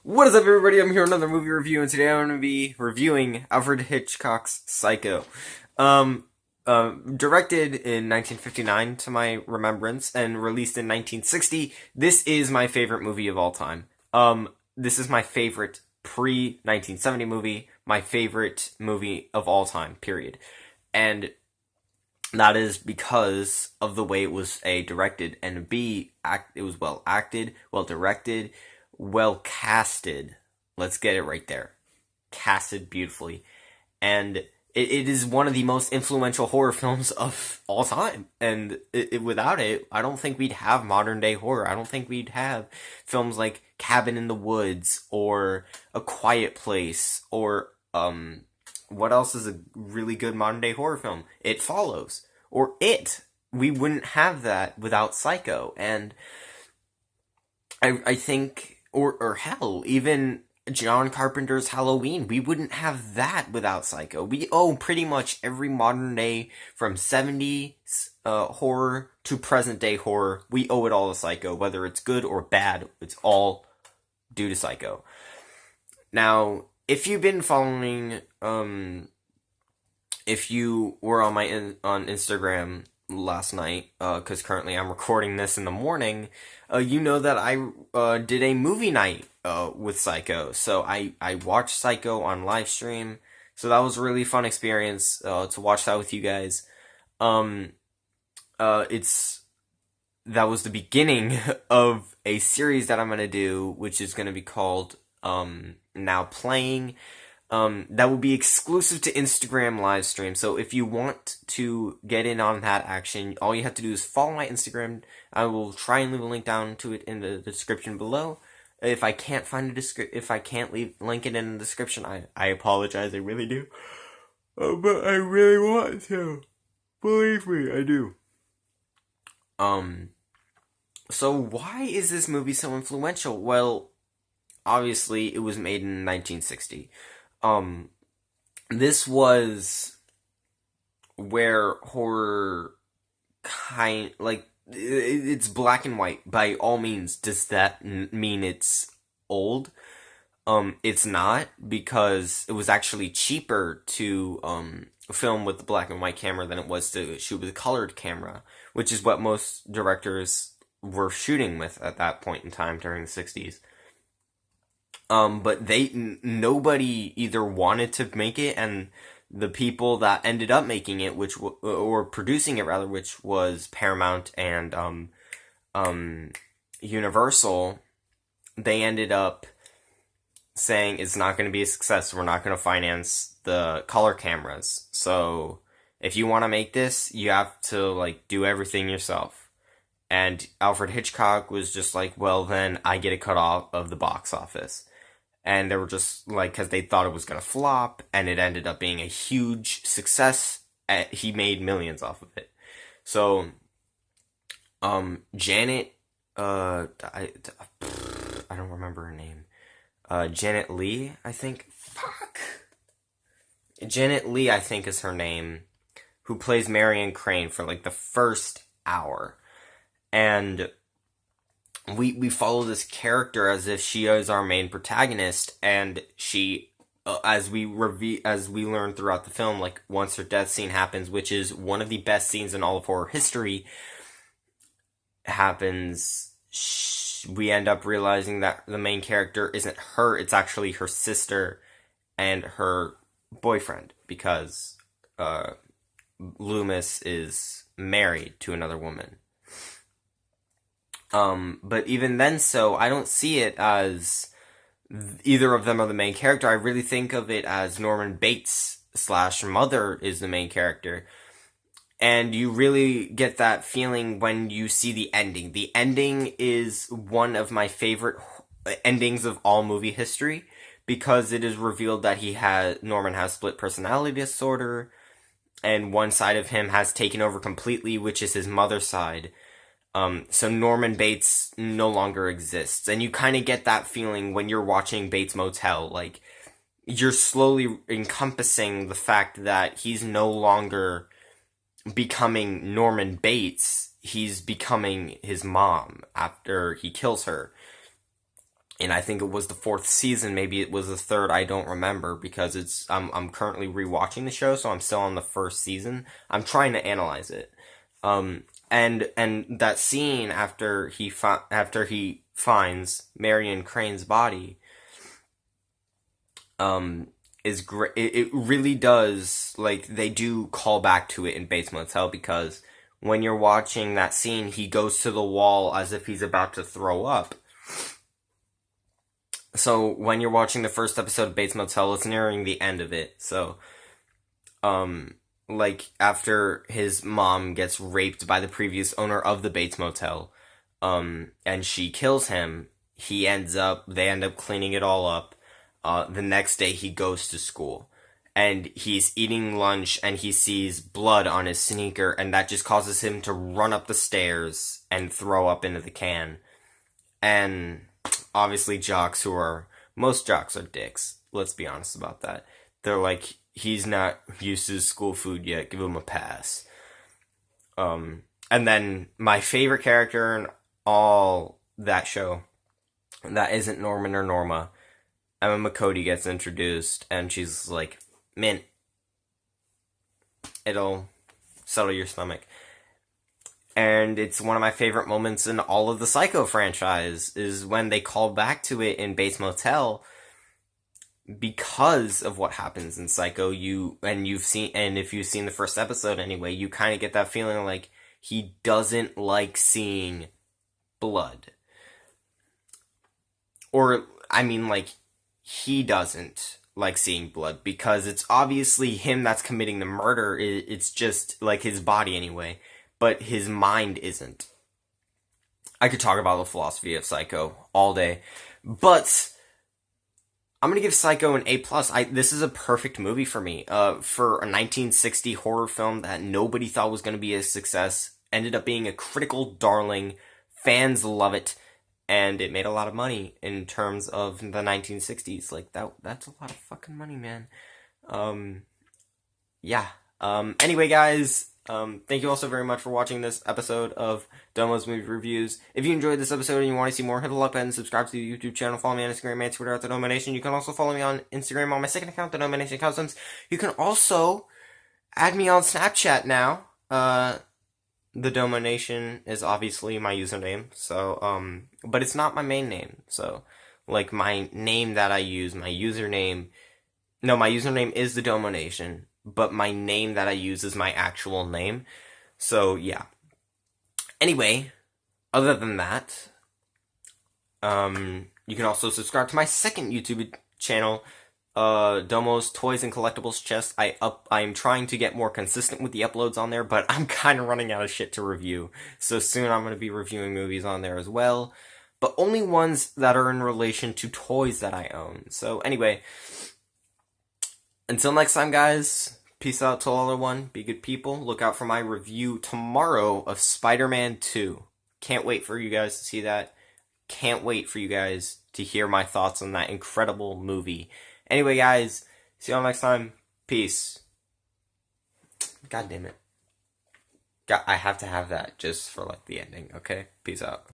What is up, everybody? I'm here with another movie review, and today I'm going to be reviewing Alfred Hitchcock's Psycho. Um, Directed in 1959, to my remembrance, and released in 1960. This is my favorite movie of all time. This is my favorite pre-1970 movie, my favorite movie of all time, period. And that is because of the way it was directed, and it was well acted, well directed, well casted. Let's get it right there. Casted beautifully. And it is one of the most influential horror films of all time. And without it, I don't think we'd have modern day horror. I don't think we'd have films like Cabin in the Woods or A Quiet Place or what else is a really good modern day horror film? It Follows. Or It. We wouldn't have that without Psycho. And I think, or hell, even John Carpenter's Halloween, we wouldn't have that without Psycho. We owe pretty much every modern day, from 70s horror to present day horror, we owe it all to Psycho. Whether it's good or bad, it's all due to Psycho. Now, if you've been following, if you were on on Instagram last night, because currently I'm recording this in the morning, you know that I did a movie night with Psycho. So I watched Psycho on live stream. So that was a really fun experience to watch that with you guys. That was the beginning of a series that I'm gonna do, which is gonna be called Now Playing. That will be exclusive to Instagram live stream. So if you want to get in on that action, all you have to do is follow my Instagram. I will try and leave a link down to it in the description below. If I can't find if I can't link it in the description, I apologize. I really do. But I really want to. Believe me, I do. So why is this movie so influential? Well, obviously it was made in 1960. This was where horror it's black and white. By all means, does that mean it's old? It's not, because it was actually cheaper to, film with the black and white camera than it was to shoot with a colored camera, which is what most directors were shooting with at that point in time during the 60s. But nobody either wanted to make it, and the people that ended up making it, or producing it rather, which was Paramount and, Universal, they ended up saying it's not going to be a success, we're not going to finance the color cameras. So, if you want to make this, you have to, do everything yourself. And Alfred Hitchcock was just like, well, then I get a cut off of the box office. And they were just because they thought it was going to flop, and it ended up being a huge success. He made millions off of it. So, Janet, I don't remember her name. Janet Leigh, I think. Fuck. Janet Leigh, I think, is her name, who plays Marion Crane for, the first hour. And we follow this character as if she is our main protagonist, and she, as we learn throughout the film, once her death scene happens, which is one of the best scenes in all of horror history, happens, we end up realizing that the main character isn't her, it's actually her sister and her boyfriend, because Loomis is married to another woman. But even then, I don't see it as either of them are the main character. I really think of it as Norman Bates / mother is the main character. And you really get that feeling when you see the ending. The ending is one of my favorite endings of all movie history, because it is revealed that Norman has split personality disorder, and one side of him has taken over completely, which is his mother's side. So Norman Bates no longer exists. And you kind of get that feeling when you're watching Bates Motel. You're slowly encompassing the fact that he's no longer becoming Norman Bates. He's becoming his mom after he kills her. and I think it was the fourth season. Maybe it was the third. I don't remember because I'm currently rewatching the show, so I'm still on the first season. I'm trying to analyze it. And that scene after he finds Marion Crane's body, is great. It really does, like, they do call back to it in Bates Motel, because when you're watching that scene, he goes to the wall as if he's about to throw up. So when you're watching the first episode of Bates Motel, it's nearing the end of it. So, like, after his mom gets raped by the previous owner of the Bates Motel, and she kills him, they end up cleaning it all up. The next day he goes to school, and he's eating lunch, and he sees blood on his sneaker, and that just causes him to run up the stairs and throw up into the can. And obviously most jocks are dicks. Let's be honest about that. They're like, he's not used to school food yet, give him a pass. And then my favorite character in all that show, that isn't Norman or Norma, Emma McCody, gets introduced, and she's like, mint. It'll settle your stomach. And it's one of my favorite moments in all of the Psycho franchise, is when they call back to it in Bates Motel, because of what happens in Psycho. And if you've seen the first episode anyway, you kind of get that feeling like he doesn't like seeing blood. Or, I mean, like, he doesn't like seeing blood, because it's obviously him that's committing the murder. It's just, like, his body anyway, but his mind isn't. I could talk about the philosophy of Psycho all day, but I'm gonna give Psycho an A+. This is a perfect movie for me. For a 1960 horror film that nobody thought was gonna be a success, ended up being a critical darling. Fans love it. And it made a lot of money in terms of the 1960s. Like, that's a lot of fucking money, man. Yeah. Anyway, guys, thank you all so very much for watching this episode of Domo's Movie Reviews. If you enjoyed this episode and you want to see more, hit the like button, subscribe to the YouTube channel, follow me on Instagram and Twitter at The Domo Nation. You can also follow me on Instagram on my second account, The Domo Nation Customs. You can also add me on Snapchat now. The Domo Nation is obviously my username, so, but it's not my main name, so, like, my name that I use, my username is the Domo Nation, but my name that I use is my actual name, so, yeah. Anyway, other than that, you can also subscribe to my second YouTube channel, Domo's Toys and Collectibles Chest. I'm trying to get more consistent with the uploads on there, but I'm kind of running out of shit to review. So soon I'm going to be reviewing movies on there as well, but only ones that are in relation to toys that I own. So anyway, until next time, guys, peace out to all everyone. Be good people. Look out for my review tomorrow of Spider-Man 2. Can't wait for you guys to see that. Can't wait for you guys to hear my thoughts on that incredible movie. Anyway, guys, see y'all next time. Peace. God damn it. I have to have that just for, like, the ending, okay? Peace out.